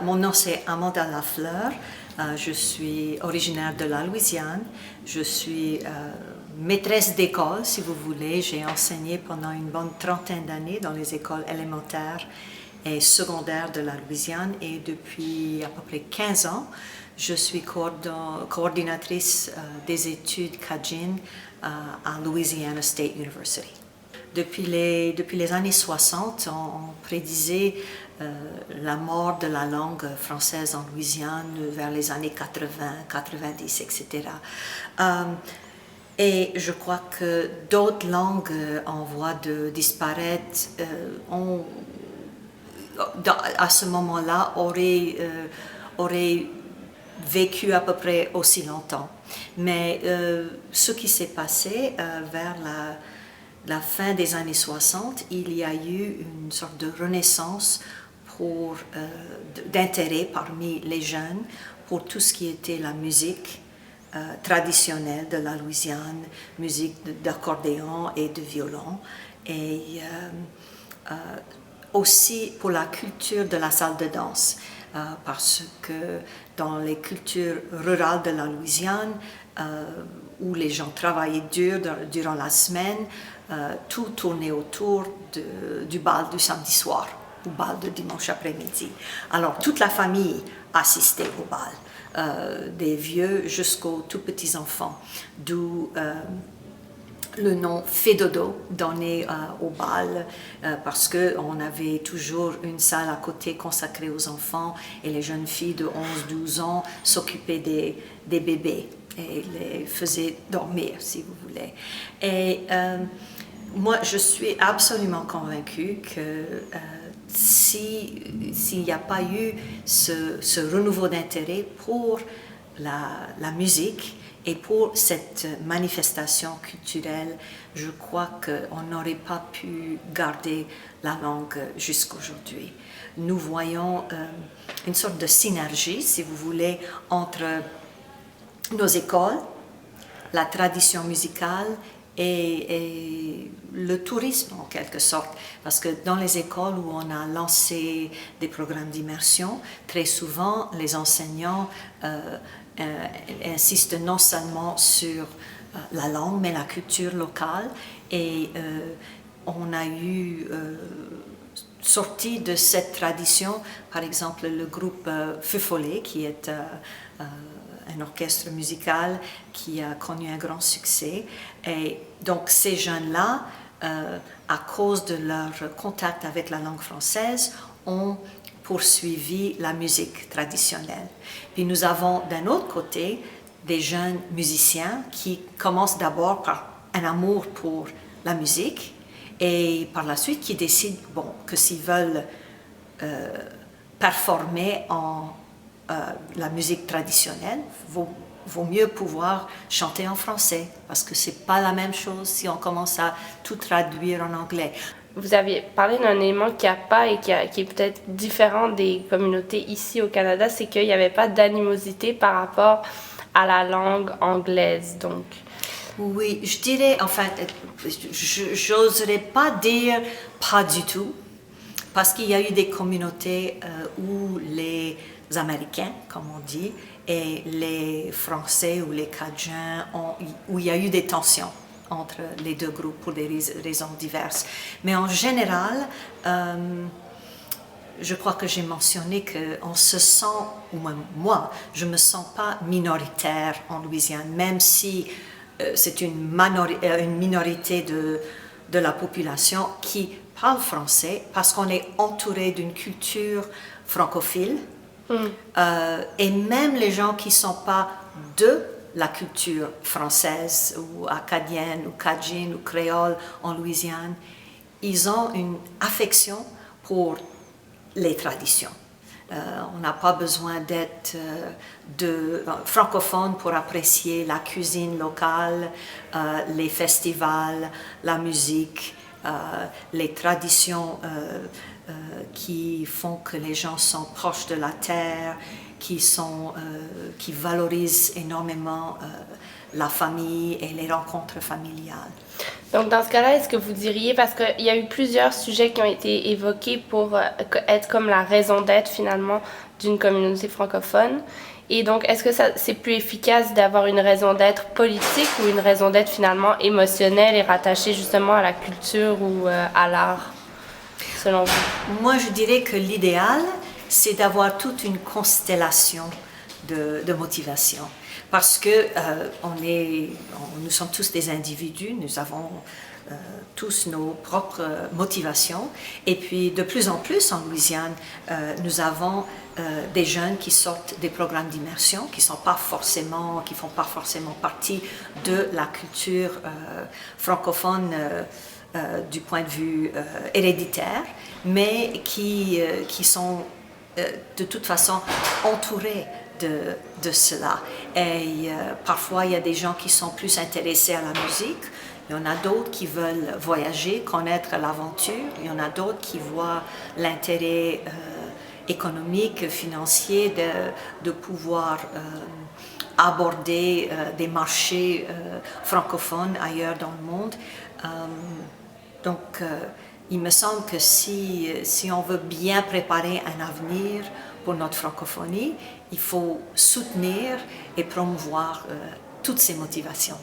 Mon nom c'est Amanda Lafleur, je suis originaire de la Louisiane, je suis maîtresse d'école si vous voulez, j'ai enseigné pendant une bonne trentaine d'années dans les écoles élémentaires et secondaires de la Louisiane et depuis à peu près 15 ans, je suis coordinatrice des études Cajun à Louisiana State University. Depuis les années 60, on prédisait la mort de la langue française en Louisiane vers les années 80, 90, etc. Et je crois que d'autres langues en voie de disparaître à ce moment-là auraient vécu à peu près aussi longtemps. Mais ce qui s'est passé vers la fin des années 60, il y a eu une sorte de renaissance d'intérêt parmi les jeunes pour tout ce qui était la musique traditionnelle de la Louisiane, musique d'accordéon et de violon, et aussi pour la culture de la salle de danse, parce que dans les cultures rurales de la Louisiane, où les gens travaillaient dur durant la semaine, tout tournait autour du bal du samedi soir ou bal de dimanche après-midi. Alors toute la famille assistait au bal, des vieux jusqu'aux tout petits enfants, d'où le nom Fédodo donné au bal parce qu'on avait toujours une salle à côté consacrée aux enfants et les jeunes filles de 11-12 ans s'occupaient des bébés et les faisaient dormir, si vous voulez. Et moi, je suis absolument convaincue que s'il n'y a pas eu ce renouveau d'intérêt pour la musique et pour cette manifestation culturelle, je crois qu'on n'aurait pas pu garder la langue jusqu'aujourd'hui. Nous voyons une sorte de synergie, si vous voulez, entre nos écoles, la tradition musicale et le tourisme en quelque sorte, parce que dans les écoles où on a lancé des programmes d'immersion, très souvent les enseignants insistent non seulement sur la langue mais la culture locale et on a eu sorti de cette tradition par exemple le groupe Feu Follet qui est un orchestre musical qui a connu un grand succès. Et donc ces jeunes-là, à cause de leur contact avec la langue française, ont poursuivi la musique traditionnelle. Puis nous avons d'un autre côté des jeunes musiciens qui commencent d'abord par un amour pour la musique et par la suite qui décident que s'ils veulent performer en la musique traditionnelle, vaut mieux pouvoir chanter en français parce que c'est pas la même chose si on commence à tout traduire en anglais. Vous aviez parlé d'un élément qui est peut-être différent des communautés ici au Canada, c'est qu'il n'y avait pas d'animosité par rapport à la langue anglaise. Donc. Oui, je dirais, enfin, j'oserais pas dire pas du tout, parce qu'il y a eu des communautés où les Américains, comme on dit, et les Français ou les Cajuns, où il y a eu des tensions entre les deux groupes pour des raisons diverses. Mais en général, je crois que j'ai mentionné qu'on se sent, ou même moi, je ne me sens pas minoritaire en Louisiane, même si c'est une minorité de la population qui parle français, parce qu'on est entouré d'une culture francophile. Et même les gens qui ne sont pas de la culture française ou acadienne ou cajun ou créole en Louisiane, ils ont une affection pour les traditions. On n'a pas besoin d'être francophone pour apprécier la cuisine locale, les festivals, la musique, les traditions qui font que les gens sont proches de la terre, qui valorisent énormément la famille et les rencontres familiales. Donc dans ce cas-là, est-ce que vous diriez, parce qu'il y a eu plusieurs sujets qui ont été évoqués pour être comme la raison d'être finalement d'une communauté francophone, et donc est-ce que c'est plus efficace d'avoir une raison d'être politique ou une raison d'être finalement émotionnelle et rattachée justement à la culture ou à l'art, selon vous? Moi, je dirais que l'idéal, c'est d'avoir toute une constellation de motivation. Parce que nous sommes tous des individus, nous avons tous nos propres motivations. Et puis, de plus en plus en Louisiane, nous avons des jeunes qui sortent des programmes d'immersion, qui font pas forcément partie de la culture francophone du point de vue héréditaire, mais qui sont de toute façon entourés de cela. Et parfois, il y a des gens qui sont plus intéressés à la musique. Il y en a d'autres qui veulent voyager, connaître l'aventure. Il y en a d'autres qui voient l'intérêt économique, financier de pouvoir aborder des marchés francophones ailleurs dans le monde. Donc, il me semble que si on veut bien préparer un avenir pour notre francophonie, il faut soutenir et promouvoir toutes ces motivations.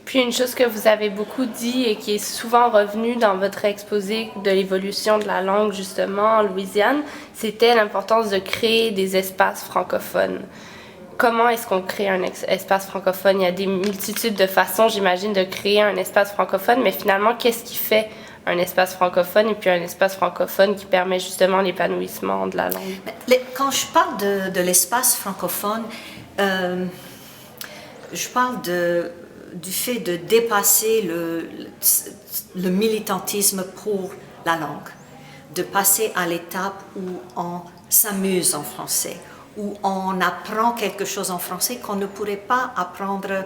Puis une chose que vous avez beaucoup dit et qui est souvent revenue dans votre exposé de l'évolution de la langue justement en Louisiane, c'était l'importance de créer des espaces francophones. Comment est-ce qu'on crée un espace francophone? Il y a des multitudes de façons, j'imagine, de créer un espace francophone, mais finalement, qu'est-ce qui fait un espace francophone et puis un espace francophone qui permet justement l'épanouissement de la langue? Quand je parle de l'espace francophone, je parle du fait de dépasser le militantisme pour la langue, de passer à l'étape où on s'amuse en français, où on apprend quelque chose en français qu'on ne pourrait pas apprendre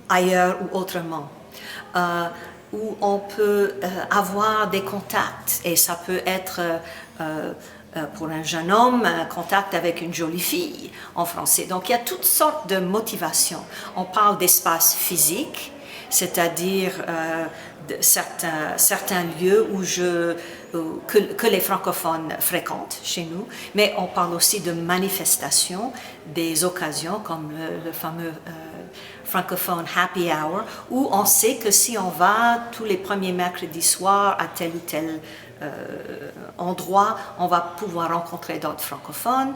ailleurs ou autrement. Où on peut avoir des contacts, et ça peut être pour un jeune homme un contact avec une jolie fille en français. Donc il y a toutes sortes de motivations. On parle d'espace physique, c'est-à-dire certains lieux que les francophones fréquentent chez nous, mais on parle aussi de manifestations, des occasions comme le fameux francophone happy hour, où on sait que si on va tous les premiers mercredis soirs à tel ou tel endroit, on va pouvoir rencontrer d'autres francophones,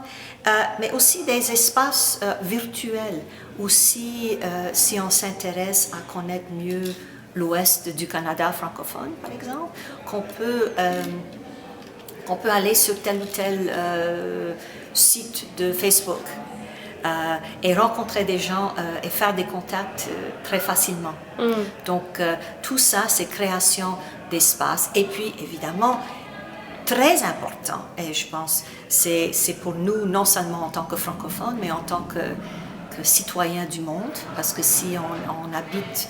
mais aussi des espaces virtuels, où si on s'intéresse à connaître mieux l'ouest du Canada francophone, par exemple, qu'on peut aller sur tel ou tel site de Facebook et rencontrer des gens et faire des contacts très facilement. Donc, tout ça, c'est création d'espace. Et puis, évidemment, très important, et je pense c'est pour nous, non seulement en tant que francophones, mais en tant que citoyens du monde, parce que si on habite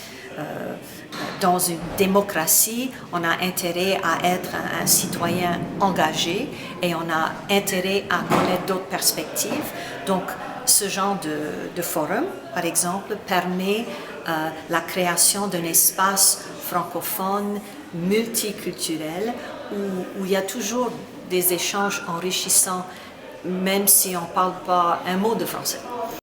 dans une démocratie, on a intérêt à être un citoyen engagé et on a intérêt à connaître d'autres perspectives. Donc, ce genre de forum, par exemple, permet la création d'un espace francophone multiculturel où il y a toujours des échanges enrichissants, même si on ne parle pas un mot de français.